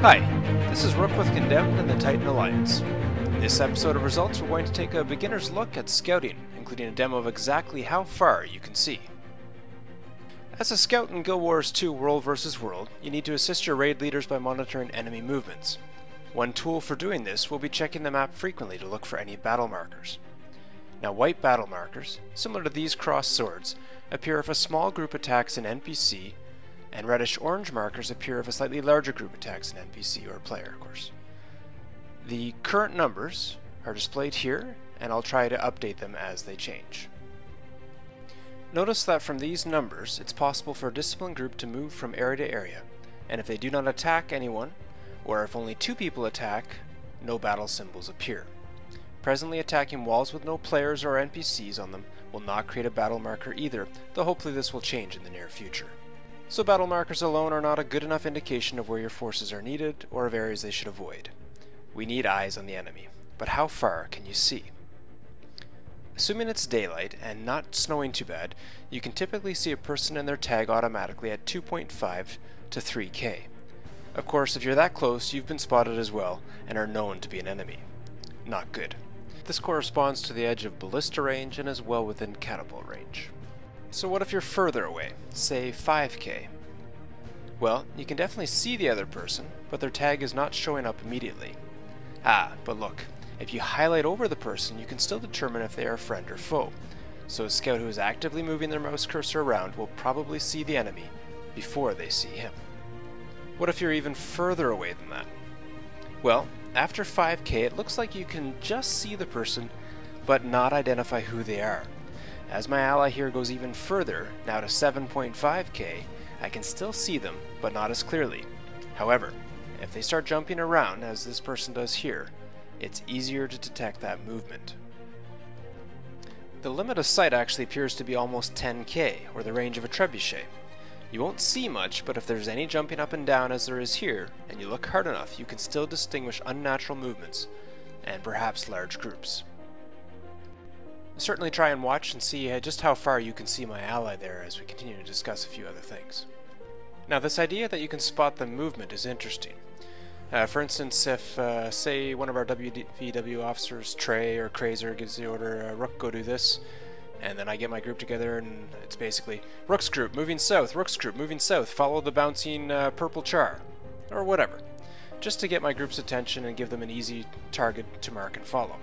Hi, this is Rook with Condemned and the Titan Alliance. In this episode of Results, we're going to take a beginner's look at scouting, including a demo of exactly how far you can see. As a scout in Guild Wars 2 World vs. World, you need to assist your raid leaders by monitoring enemy movements. One tool for doing this will be checking the map frequently to look for any battle markers. Now, white battle markers, similar to these crossed swords, appear if a small group attacks an NPC, and reddish-orange markers appear if a slightly larger group attacks an NPC or a player, of course. The current numbers are displayed here, and I'll try to update them as they change. Notice that from these numbers, it's possible for a disciplined group to move from area to area, and if they do not attack anyone, or if only 2 people attack, no battle symbols appear. Presently attacking walls with no players or NPCs on them will not create a battle marker either, though hopefully this will change in the near future. So battle markers alone are not a good enough indication of where your forces are needed or of areas they should avoid. We need eyes on the enemy, but how far can you see? Assuming it's daylight and not snowing too bad, you can typically see a person and their tag automatically at 2.5 to 3k. Of course, if you're that close, you've been spotted as well and are known to be an enemy. Not good. This corresponds to the edge of ballista range and is well within catapult range. So what if you're further away, say 5k? Well, you can definitely see the other person, but their tag is not showing up immediately. But look, if you highlight over the person, you can still determine if they are friend or foe. So a scout who is actively moving their mouse cursor around will probably see the enemy before they see him. What if you're even further away than that? Well, after 5k, it looks like you can just see the person, but not identify who they are. As my ally here goes even further, now to 7.5k, I can still see them, but not as clearly. However, if they start jumping around, as this person does here, it's easier to detect that movement. The limit of sight actually appears to be almost 10k, or the range of a trebuchet. You won't see much, but if there's any jumping up and down as there is here, and you look hard enough, you can still distinguish unnatural movements, and perhaps large groups. Certainly try and watch and see just how far you can see my ally there as we continue to discuss a few other things. Now, this idea that you can spot the movement is interesting. For instance, if, say, one of our WVW officers, Trey or Krazer, gives the order, Rook, go do this, and then I get my group together and it's basically, Rook's group moving south, Rook's group moving south, follow the bouncing purple char, or whatever, just to get my group's attention and give them an easy target to mark and follow.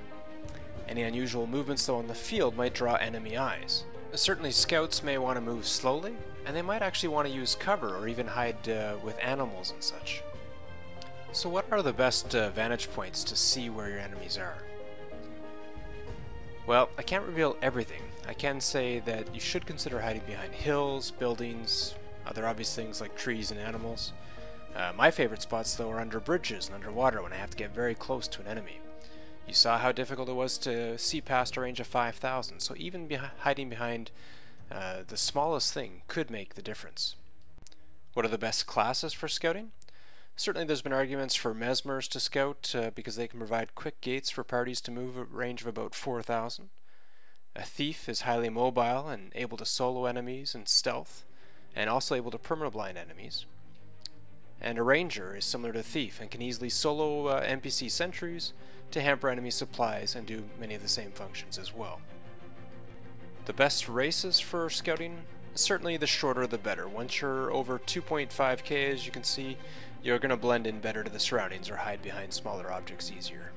Any unusual movements though on the field might draw enemy eyes. Certainly scouts may want to move slowly, and they might actually want to use cover or even hide with animals and such. So what are the best vantage points to see where your enemies are? Well, I can't reveal everything. I can say that you should consider hiding behind hills, buildings, other obvious things like trees and animals. My favorite spots though are under bridges and underwater when I have to get very close to an enemy. You saw how difficult it was to see past a range of 5,000, so even hiding behind the smallest thing could make the difference. What are the best classes for scouting? Certainly there's been arguments for mesmers to scout because they can provide quick gates for parties to move a range of about 4,000. A thief is highly mobile and able to solo enemies and stealth, and also able to permablind enemies. And a ranger is similar to a thief and can easily solo NPC sentries to hamper enemy supplies and do many of the same functions as well. The best races for scouting? Certainly the shorter the better. Once you're over 2.5k, as you can see, you're going to blend in better to the surroundings or hide behind smaller objects easier.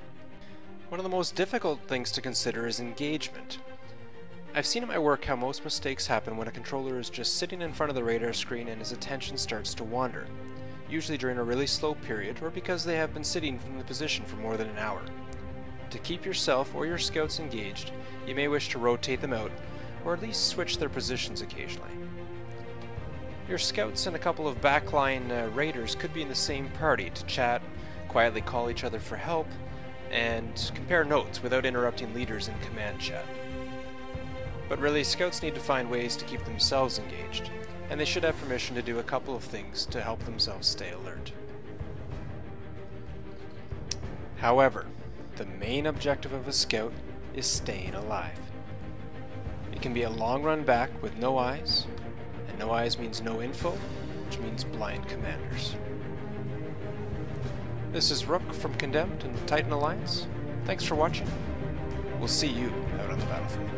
One of the most difficult things to consider is engagement. I've seen in my work how most mistakes happen when a controller is just sitting in front of the radar screen and his attention starts to wander, usually during a really slow period or because they have been sitting in the position for more than an hour. To keep yourself or your scouts engaged, you may wish to rotate them out or at least switch their positions occasionally. Your scouts and a couple of backline raiders could be in the same party to chat, quietly call each other for help, and compare notes without interrupting leaders in command chat. But really, scouts need to find ways to keep themselves engaged, and they should have permission to do a couple of things to help themselves stay alert. However, the main objective of a scout is staying alive. It can be a long run back with no eyes, and no eyes means no info, which means blind commanders. This is Rook from Condemned and the Titan Alliance. Thanks for watching. We'll see you out on the battlefield.